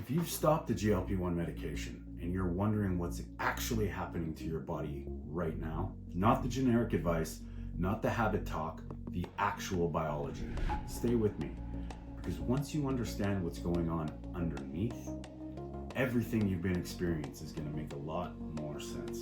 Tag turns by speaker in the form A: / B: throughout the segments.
A: If you've stopped the GLP-1 medication and you're wondering what's actually happening to your body right now, not the generic advice, not the habit talk, the actual biology, stay with me. Because once you understand what's going on underneath, everything you've been experiencing is going to make a lot more sense.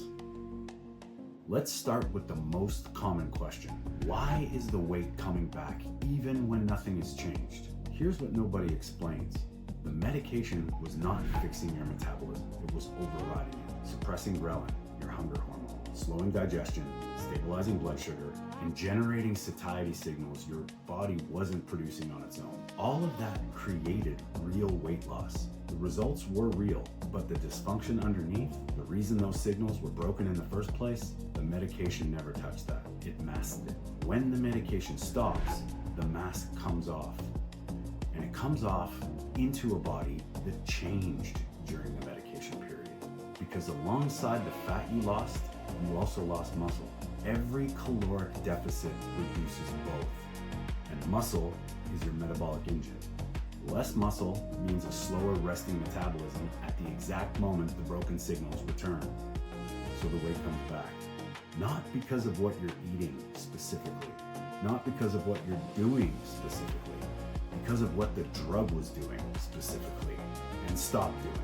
A: Let's start with the most common question. Why is the weight coming back even when nothing has changed? Here's what nobody explains. The medication was not fixing your metabolism. It was overriding it, suppressing ghrelin, your hunger hormone, slowing digestion, stabilizing blood sugar, and generating satiety signals your body wasn't producing on its own. All of that created real weight loss. The results were real, but the dysfunction underneath, the reason those signals were broken in the first place, the medication never touched that. It masked it. When the medication stops, the mask comes off. And it comes off into a body that changed during the medication period. Because alongside the fat you lost, you also lost muscle. Every caloric deficit reduces both. And muscle is your metabolic engine. Less muscle means a slower resting metabolism at the exact moment the broken signals return. So the weight comes back. Not because of what you're eating specifically, not because of what you're doing specifically, because of what the drug was doing specifically and stopped doing.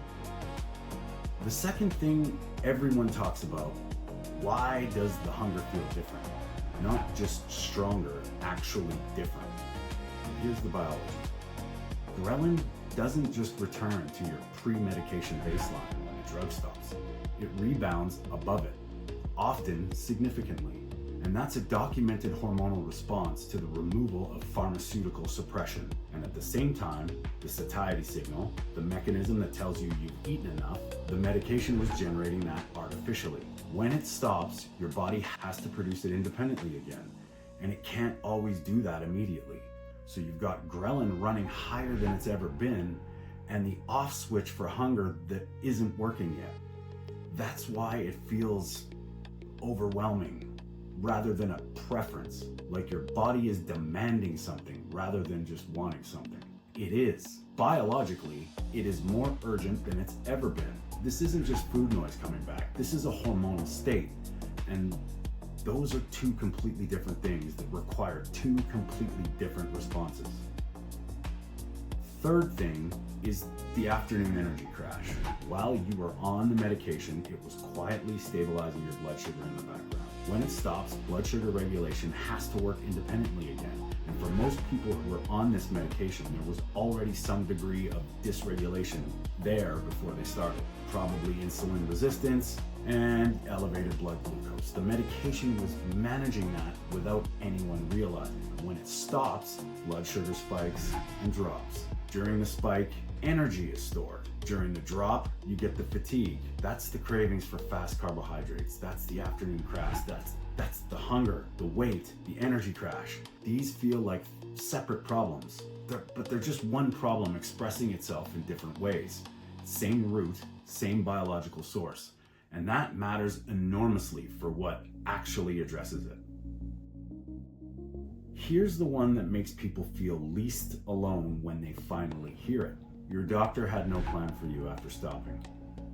A: The second thing everyone talks about, why does the hunger feel different? Not just stronger, actually different. Here's the biology. Ghrelin doesn't just return to your pre-medication baseline when the drug stops. It rebounds above it, often significantly. And that's a documented hormonal response to the removal of pharmaceutical suppression. And at the same time, the satiety signal, the mechanism that tells you you've eaten enough, the medication was generating that artificially. When it stops, your body has to produce it independently again. And it can't always do that immediately. So you've got ghrelin running higher than it's ever been, and the off switch for hunger that isn't working yet. That's why it feels overwhelming rather than a preference, like your body is demanding something rather than just wanting something. It is. Biologically, it is more urgent than it's ever been. This isn't just food noise coming back. This is a hormonal state. And those are two completely different things that require two completely different responses. Third thing is the afternoon energy crash. While you were on the medication, it was quietly stabilizing your blood sugar in the background. When it stops, blood sugar regulation has to work independently again. And for most people who are on this medication, there was already some degree of dysregulation there before they started. Probably insulin resistance and elevated blood glucose. The medication was managing that without anyone realizing. When it stops, blood sugar spikes and drops. During the spike, energy is stored. During the drop, you get the fatigue. That's the cravings for fast carbohydrates. That's the afternoon crash. That's the hunger, the weight, the energy crash. These feel like separate problems, but they're just one problem expressing itself in different ways. Same root, same biological source. And that matters enormously for what actually addresses it. Here's the one that makes people feel least alone when they finally hear it. Your doctor had no plan for you after stopping.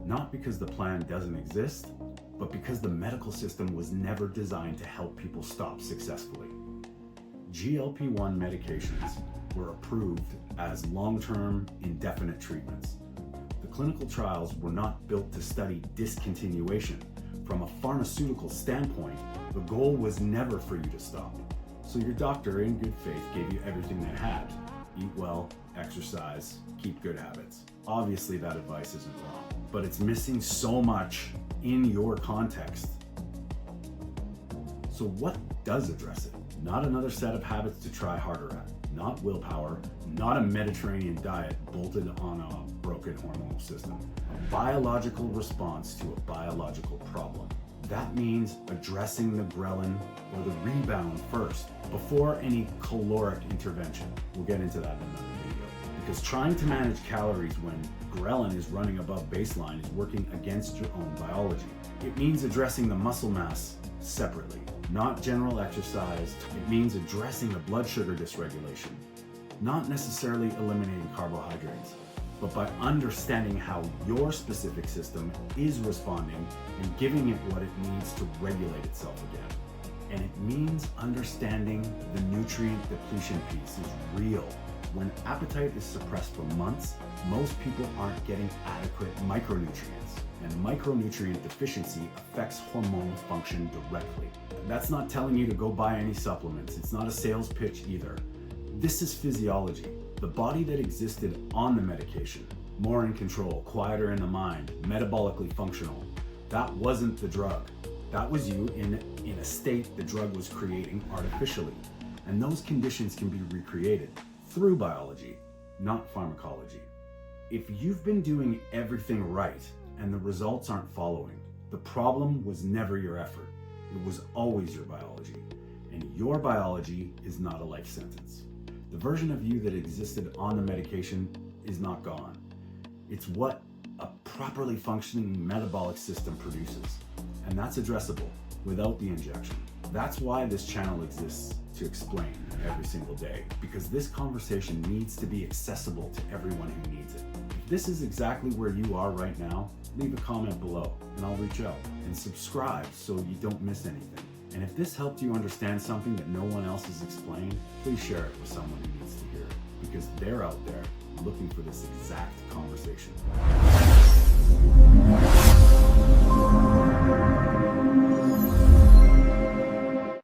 A: Not because the plan doesn't exist, but because the medical system was never designed to help people stop successfully. GLP-1 medications were approved as long-term, indefinite treatments. The clinical trials were not built to study discontinuation. From a pharmaceutical standpoint, the goal was never for you to stop. So your doctor, in good faith, gave you everything they had. Eat well, exercise, keep good habits. Obviously that advice isn't wrong, but it's missing so much in your context. So what does address it? Not another set of habits to try harder at, not willpower, not a Mediterranean diet bolted on a broken hormonal system. A biological response to a biological problem. That means addressing the ghrelin or the rebound first, before any caloric intervention. We'll get into that in another video. Because trying to manage calories when ghrelin is running above baseline is working against your own biology. It means addressing the muscle mass separately, not general exercise. It means addressing the blood sugar dysregulation, not necessarily eliminating carbohydrates. but by understanding how your specific system is responding and giving it what it needs to regulate itself again. And it means understanding the nutrient depletion piece is real. When appetite is suppressed for months, most people aren't getting adequate micronutrients, and micronutrient deficiency affects hormonal function directly. That's not telling you to go buy any supplements. It's not a sales pitch either. This is physiology. The body that existed on the medication, more in control, quieter in the mind, metabolically functional, that wasn't the drug. That was you in a state the drug was creating artificially. And those conditions can be recreated through biology, not pharmacology. If you've been doing everything right and the results aren't following, the problem was never your effort. It was always your biology. And your biology is not a life sentence. The version of you that existed on the medication is not gone. It's what a properly functioning metabolic system produces. And that's addressable without the injection. That's why this channel exists, to explain every single day, because this conversation needs to be accessible to everyone who needs it. If this is exactly where you are right now, leave a comment below and I'll reach out, and subscribe so you don't miss anything. And if this helped you understand something that no one else has explained, please share it with someone who needs to hear it, because they're out there looking for this exact conversation.